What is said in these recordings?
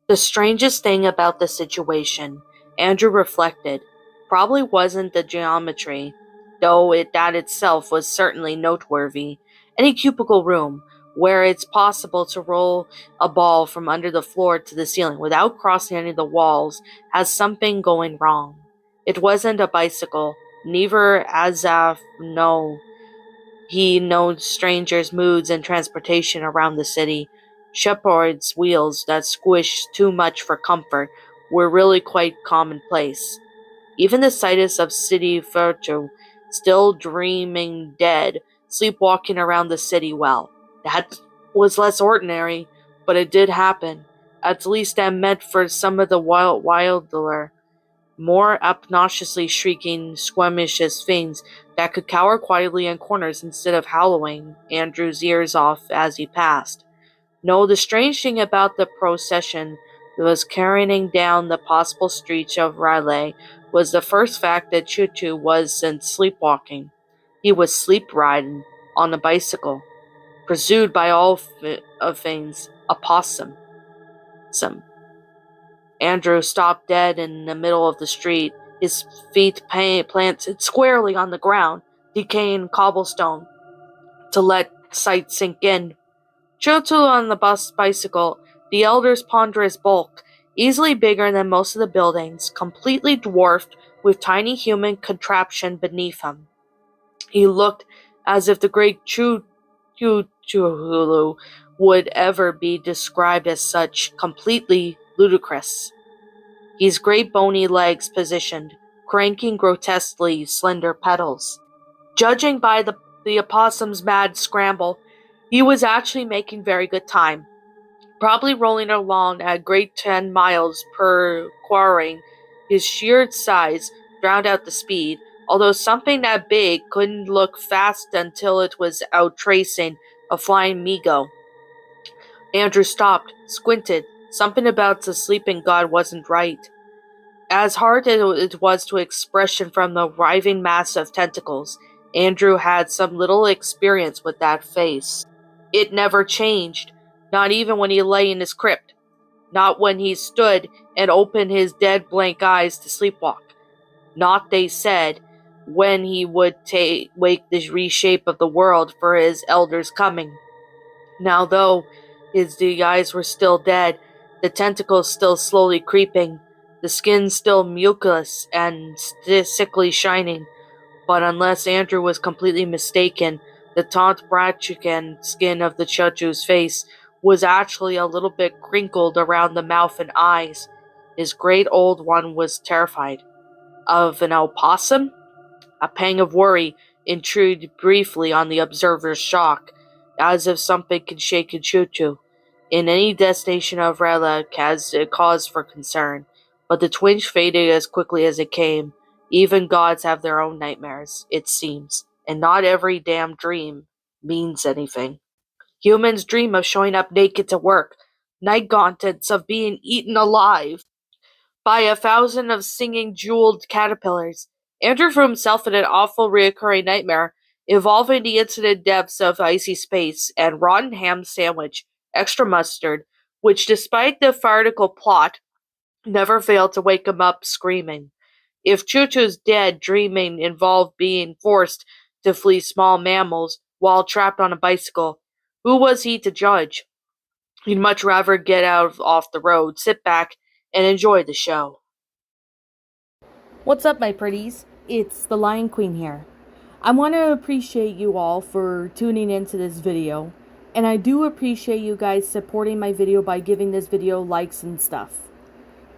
The strangest thing about the situation, Andrew reflected, probably wasn't the geometry, though that itself was certainly noteworthy. Any cubicle room, where it's possible to roll a ball from under the floor to the ceiling without crossing any of the walls, has something going wrong. It wasn't a bicycle, neither Azaf, no. He knows strangers' moods and transportation around the city. Shepard's wheels that squished too much for comfort were really quite commonplace. Even the sights of city virtue, still dreaming dead, sleepwalking around the city well. That was less ordinary, but it did happen. At least that meant for some of the wilder, more obnoxiously shrieking, squeamish things that could cower quietly in corners instead of howling Andrew's ears off as he passed. No, the strange thing about the procession that was carrying down the possible streets of Raleigh was the first fact that Choo-Choo wasn't sleepwalking. He was sleep-riding on a bicycle, pursued by all of things, a possum. Andrew stopped dead in the middle of the street, his feet planted squarely on the ground, decaying cobblestone, to let sight sink in. Choo-Choo on the bicycle, the elder's ponderous bulk, easily bigger than most of the buildings, completely dwarfed with tiny human contraption beneath him. He looked as if the great Choo-Choo would ever be described as such, completely ludicrous. His great bony legs positioned, cranking grotesquely slender pedals. Judging by the opossum's mad scramble, he was actually making very good time, probably rolling along at a great 10 miles per quartering. His sheer size drowned out the speed, although something that big couldn't look fast until it was out tracing a flying Migo. Andrew stopped, squinted. Something about the sleeping god wasn't right. As hard as it was to expression from the writhing mass of tentacles, Andrew had some little experience with that face. It never changed, not even when he lay in his crypt, not when he stood and opened his dead blank eyes to sleepwalk, not, they said, when he would wake the reshape of the world for his elder's coming. Now, though the eyes were still dead, the tentacles still slowly creeping, the skin still mucus and sickly shining, but unless Andrew was completely mistaken, the taunt Brachican skin of the Choo-Choo's face was actually a little bit crinkled around the mouth and eyes. His great old one was terrified. Of an opossum? A pang of worry intruded briefly on the observer's shock, as if something could shake a Choo-Choo in any destination of Rella as a cause for concern, but the twinge faded as quickly as it came. Even gods have their own nightmares, it seems, and not every damn dream means anything. Humans dream of showing up naked to work, night gauntlets of being eaten alive by 1,000 of singing jeweled caterpillars. Andrew for himself in an awful reoccurring nightmare, involving the infinite depths of icy space and rotten ham sandwich, extra mustard, which despite the farcical plot, never failed to wake him up screaming. If Choo-Choo's dead dreaming involved being forced to flee small mammals while trapped on a bicycle, who was he to judge? He'd much rather get out off the road, sit back, and enjoy the show. What's up, my pretties? It's the Lion Queen here. I want to appreciate you all for tuning into this video, and I do appreciate you guys supporting my video by giving this video likes and stuff.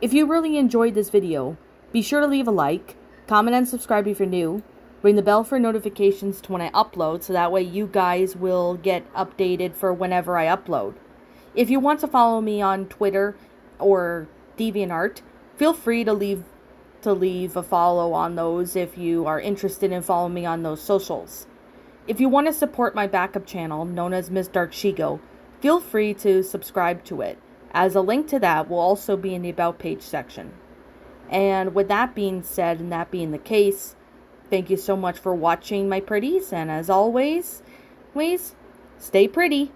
If you really enjoyed this video, be sure to leave a like, comment and subscribe if you're new, ring the bell for notifications to when I upload so that way you guys will get updated for whenever I upload. If you want to follow me on Twitter or DeviantArt, feel free to leave a follow on those if you are interested in following me on those socials. If you want to support my backup channel, known as Miss Dark Shigo, feel free to subscribe to it, as a link to that will also be in the About page section. And with that being said, and that being the case, thank you so much for watching, my pretties, and as always, stay pretty.